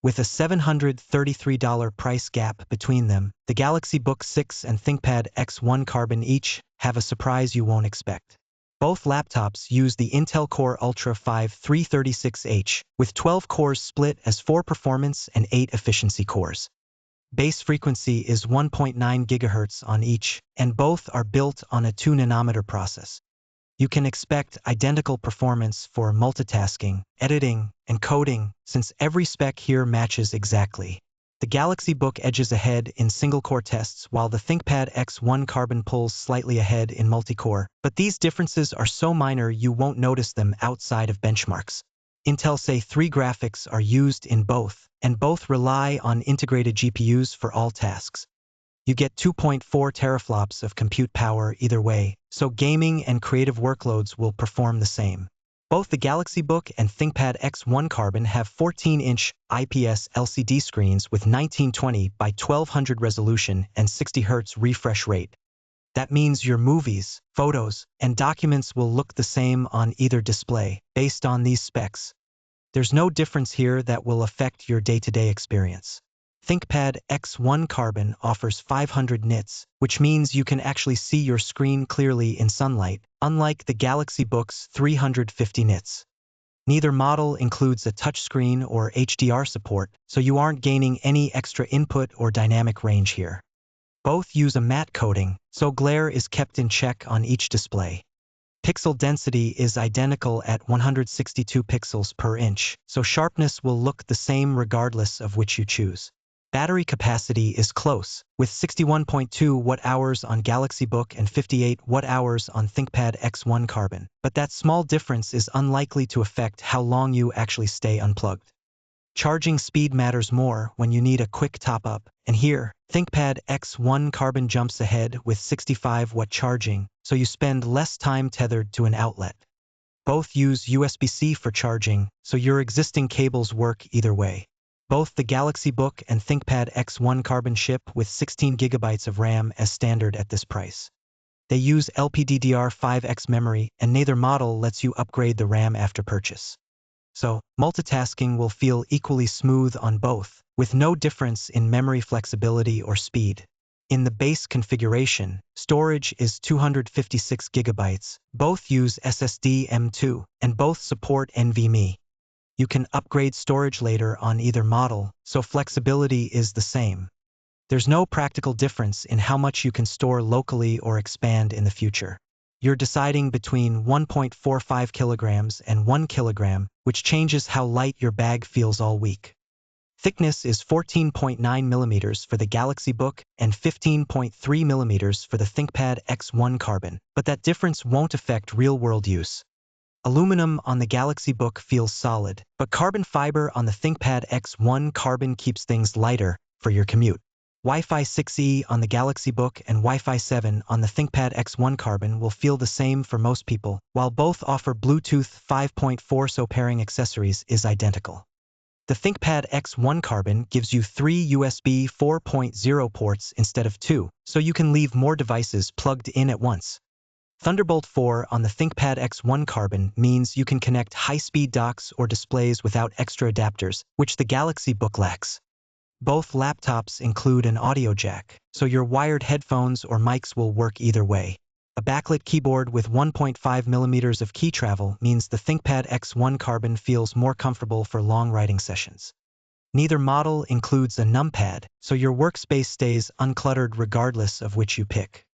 With a $733 price gap between them, the Galaxy Book 6 and ThinkPad X1 Carbon each have a surprise you won't expect. Both laptops use the Intel Core Ultra 5 336H, with 12 cores split as 4 performance and 8 efficiency cores. Base frequency is 1.9 GHz on each, and both are built on a 2-nanometer process. You can expect identical performance for multitasking, editing, and coding, since every spec here matches exactly. The Galaxy Book edges ahead in single-core tests while the ThinkPad X1 Carbon pulls slightly ahead in multi-core, but these differences are so minor you won't notice them outside of benchmarks. Intel say 3 graphics are used in both, and both rely on integrated GPUs for all tasks. You get 2.4 teraflops of compute power either way, so gaming and creative workloads will perform the same. Both the Galaxy Book and ThinkPad X1 Carbon have 14-inch IPS LCD screens with 1920 by 1200 resolution and 60 Hz refresh rate. That means your movies, photos, and documents will look the same on either display, based on these specs. There's no difference here that will affect your day-to-day experience. ThinkPad X1 Carbon offers 500 nits, which means you can actually see your screen clearly in sunlight, unlike the Galaxy Book's 350 nits. Neither model includes a touchscreen or HDR support, so you aren't gaining any extra input or dynamic range here. Both use a matte coating, so glare is kept in check on each display. Pixel density is identical at 162 pixels per inch, so sharpness will look the same regardless of which you choose. Battery capacity is close, with 61.2 watt-hours on Galaxy Book and 58 watt-hours on ThinkPad X1 Carbon, but that small difference is unlikely to affect how long you actually stay unplugged. Charging speed matters more when you need a quick top-up, and here, ThinkPad X1 Carbon jumps ahead with 65-watt charging, so you spend less time tethered to an outlet. Both use USB-C for charging, so your existing cables work either way. Both the Galaxy Book and ThinkPad X1 Carbon ship with 16 GB of RAM as standard at this price. They use LPDDR5X memory, and neither model lets you upgrade the RAM after purchase. So, multitasking will feel equally smooth on both, with no difference in memory flexibility or speed. In the base configuration, storage is 256 GB, both use SSD M2, and both support NVMe. You can upgrade storage later on either model, so flexibility is the same. There's no practical difference in how much you can store locally or expand in the future. You're deciding between 1.45 kilograms and 1 kilogram, which changes how light your bag feels all week. Thickness is 14.9 millimeters for the Galaxy Book and 15.3 millimeters for the ThinkPad X1 Carbon, but that difference won't affect real-world use. Aluminum on the Galaxy Book feels solid, but carbon fiber on the ThinkPad X1 Carbon keeps things lighter for your commute. Wi-Fi 6E on the Galaxy Book and Wi-Fi 7 on the ThinkPad X1 Carbon will feel the same for most people, while both offer Bluetooth 5.4, so pairing accessories is identical. The ThinkPad X1 Carbon gives you 3 USB 4.0 ports instead of 2, so you can leave more devices plugged in at once. Thunderbolt 4 on the ThinkPad X1 Carbon means you can connect high-speed docks or displays without extra adapters, which the Galaxy Book lacks. Both laptops include an audio jack, so your wired headphones or mics will work either way. A backlit keyboard with 1.5 millimeters of key travel means the ThinkPad X1 Carbon feels more comfortable for long writing sessions. Neither model includes a numpad, so your workspace stays uncluttered regardless of which you pick.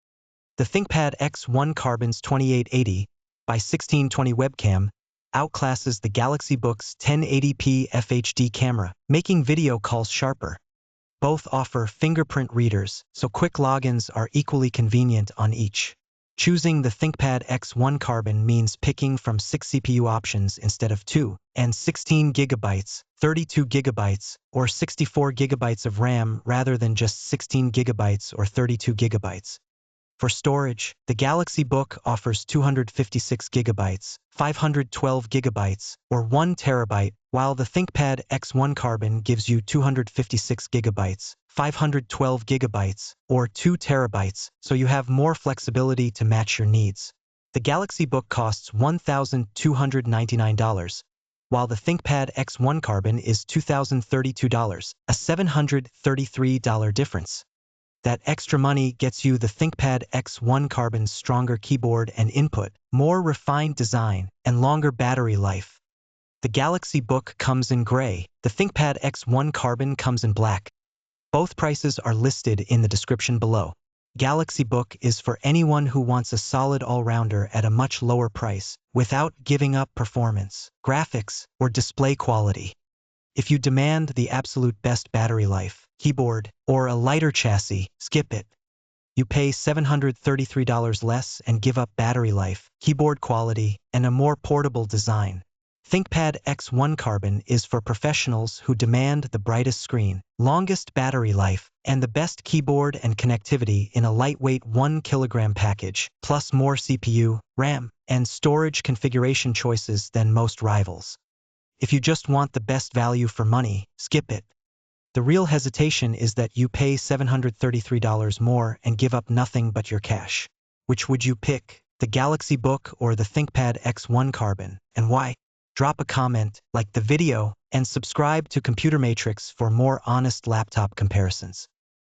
The ThinkPad X1 Carbon's 2880 by 1620 webcam outclasses the Galaxy Book's 1080p FHD camera, making video calls sharper. Both offer fingerprint readers, so quick logins are equally convenient on each. Choosing the ThinkPad X1 Carbon means picking from 6 CPU options instead of 2, and 16 GB, 32 GB, or 64 GB of RAM rather than just 16 GB or 32 GB. For storage, the Galaxy Book offers 256 GB, 512 GB, or 1 TB, while the ThinkPad X1 Carbon gives you 256 GB, 512 GB, or 2 TB, so you have more flexibility to match your needs. The Galaxy Book costs $1,299, while the ThinkPad X1 Carbon is $2,032, a $733 difference. That extra money gets you the ThinkPad X1 Carbon's stronger keyboard and input, more refined design, and longer battery life. The Galaxy Book comes in gray, the ThinkPad X1 Carbon comes in black. Both prices are listed in the description below. Galaxy Book is for anyone who wants a solid all-rounder at a much lower price, without giving up performance, graphics, or display quality. If you demand the absolute best battery life, keyboard, or a lighter chassis, skip it. You pay $733 less and give up battery life, keyboard quality, and a more portable design. ThinkPad X1 Carbon is for professionals who demand the brightest screen, longest battery life, and the best keyboard and connectivity in a lightweight 1 kilogram package, plus more CPU, RAM, and storage configuration choices than most rivals. If you just want the best value for money, skip it. The real hesitation is that you pay $733 more and give up nothing but your cash. Which would you pick, the Galaxy Book or the ThinkPad X1 Carbon, and why? Drop a comment, like the video, and subscribe to Computer Matrix for more honest laptop comparisons.